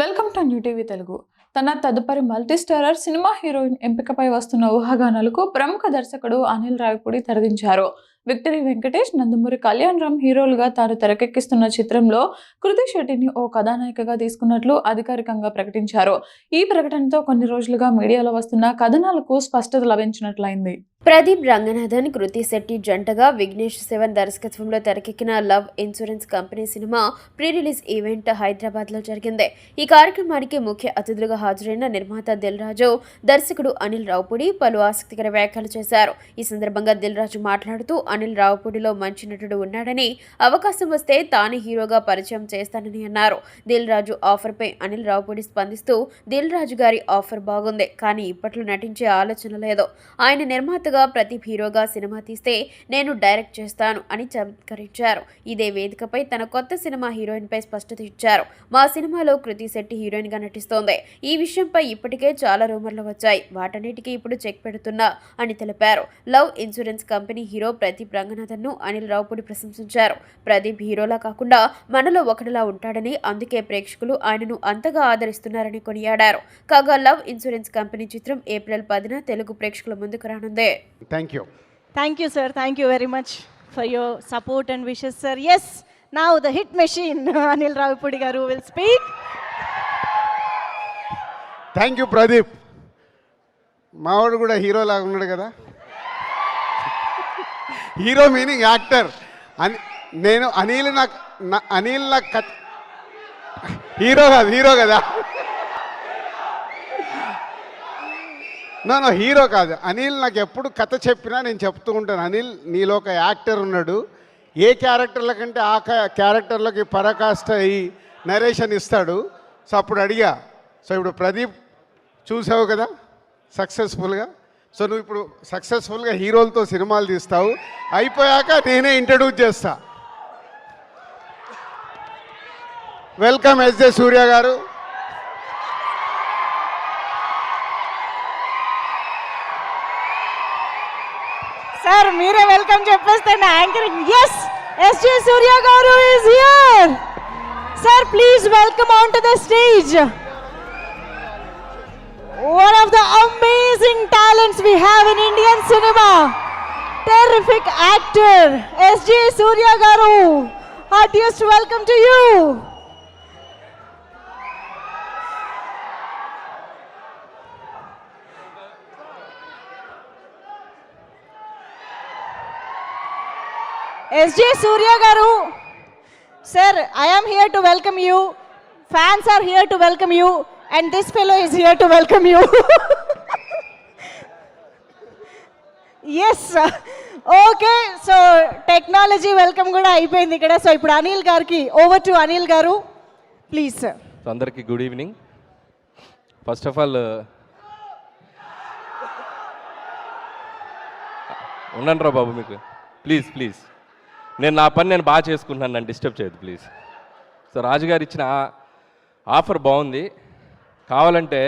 Welcome to new TV Telugu. తన తదుపరి multi starrer cinema heroine ఎంపికపై వస్తున్న ఊహాగానాలకు ప్రముఖ దర్శకుడు అనిల్ రావిపూడి తెరదించారు. విక్టరీ వెంకటేష్, నందమూరి కళ్యాణ్ రామ్ హీరోలుగా తాను తెరకెక్కిస్తున్న చిత్రంలో కృతి శెట్టిని ఓ కథానాయికగా తీసుకున్నట్లు అధికారికంగా ప్రకటించారు. ఈ ప్రకటనతో కొన్ని రోజులుగా మీడియాలో వస్తున్న కథనాలకు స్పష్టత లభించినట్లయింది. ప్రదీప్ రంగనాథన్, కృతి శెట్టి జంటగా విఘ్నేష్ శివన్ దర్శకత్వంలో తెరకెక్కిన love insurance company cinema pre release event హైదరాబాద్లో జరిగింది. ఈ కార్యక్రమానికి ముఖ్య అతిథులుగా హాజరైన నిర్మాత దిల్ రాజు, దర్శకుడు అనిల్ రావిపూడి పలు ఆసక్తికర వ్యాఖ్యలు చేశారు. ఈ సందర్భంగా దిల్ రాజు మాట్లాడుతూ అనిల్ రావిపూడిలో మంచి నటుడు ఉన్నాడని, అవకాశం వస్తే తానే హీరోగా పరిచయం చేస్తానని అన్నారు. దిల్ రాజు ఆఫర్పై అనిల్ రావిపూడి స్పందిస్తూ, దిల్ రాజు గారి ఆఫర్ బాగుంది, కానీ ఇప్పట్లో నటించే ఆలోచన లేదు. ఆయన నిర్మాతగా ప్రదీప్ హీరోగా సినిమా తీస్తే నేను డైరెక్ట్ చేస్తాను అని చమత్కరించారు. ఇదే వేదికపై తన కొత్త సినిమా హీరోయిన్ పై స్పష్టత ఇచ్చారు. మా సినిమాలో కృతి శెట్టి హీరోయిన్ గా నటిస్తోంది. ఈ విషయంపై ఇప్పటికే చాలా రూమర్లు వచ్చాయి. వాటన్నిటికీ ఇప్పుడు చెక్ పెడుతున్నా అని తెలిపారు. Love insurance company hero Pradeep Ranganathan ను అనిల్ రావిపూడి ప్రశంసించారు. ప్రదీప్ హీరోలా కాకుండా మనలో ఒకటిలా ఉంటాడని, అందుకే ప్రేక్షకులు ఆయనను అంతగా ఆదరిస్తున్నారని కొనియాడారు. కాగా లవ్ ఇన్సూరెన్స్ కంపెనీ చిత్రం ఏప్రిల్ 10న తెలుగు ప్రేక్షకుల ముందుకు రానుంది. Thank you. Thank you, sir. Thank you very much for your support and wishes, sir. Yes, now the hit machine, Anil Ravipudi garu will speak. Thank you, Pradeep. మావాడు కూడా hero లాగా ఉన్నాడు కదా. Hero meaning actor. నేను అనిల్ నాకు hero కదా. No hero కాదు. అనిల్ నాకు ఎప్పుడు కథ చెప్పినా నేను చెప్తూ ఉంటాను, అనిల్ నీలో ఒక యాక్టర్ ఉన్నాడు, ఏ క్యారెక్టర్ల కంటే ఆ క్యారెక్టర్లకి పరాకాష్ట అయ్యి నరేషన్ ఇస్తాడు. సో అప్పుడు అడిగా, సో ఇప్పుడు ప్రదీప్ చూసావు కదా సక్సెస్ఫుల్గా, సో నువ్వు ఇప్పుడు సక్సెస్ఫుల్గా హీరోలతో సినిమాలు తీస్తావు, అయిపోయాక నేనే ఇంట్రడ్యూస్ చేస్తా. వెల్కమ్ ఎస్జే సూర్య గారు. Sir, mere welcome cheppestanu anchoring. Yes, SJ Surya garu is here. Sir, please welcome onto the stage one of the amazing talents we have in Indian cinema. Terrific actor, SJ Surya garu. Heartiest welcome to you. SJ Surya garu, sir, I am here to welcome you. Fans are here to welcome you, and this fellow is here to welcome you. Yes, okay. So technology welcome kuda అయిపోయింది ఇక్కడ. So ఇప్పుడు అనిల్ గారికి over to Anil garu, please sir. అందరికీ good evening. First of all ఉండండిరా బాబు, మీకు please నేను నా పని నేను బాగా చేసుకుంటున్నాను, నన్ను డిస్టర్బ్ చేయదు ప్లీజ్. సో రాజుగారు ఇచ్చిన ఆఫర్ బాగుంది. కావాలంటే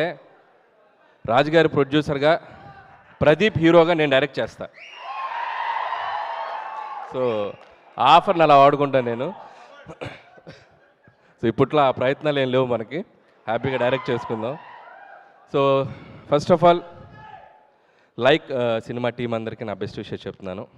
రాజుగారి ప్రొడ్యూసర్గా, ప్రదీప్ హీరోగా నేను డైరెక్ట్ చేస్తా. సో ఆ ఆఫర్ని అలా వాడుకుంటాను నేను. సో ఇప్పట్లో ఆ ప్రయత్నాలు ఏం లేవు మనకి, హ్యాపీగా డైరెక్ట్ చేసుకుందాం. So first of all cinema team అందరికీ నా బెస్ట్ విషయం చెప్తున్నాను.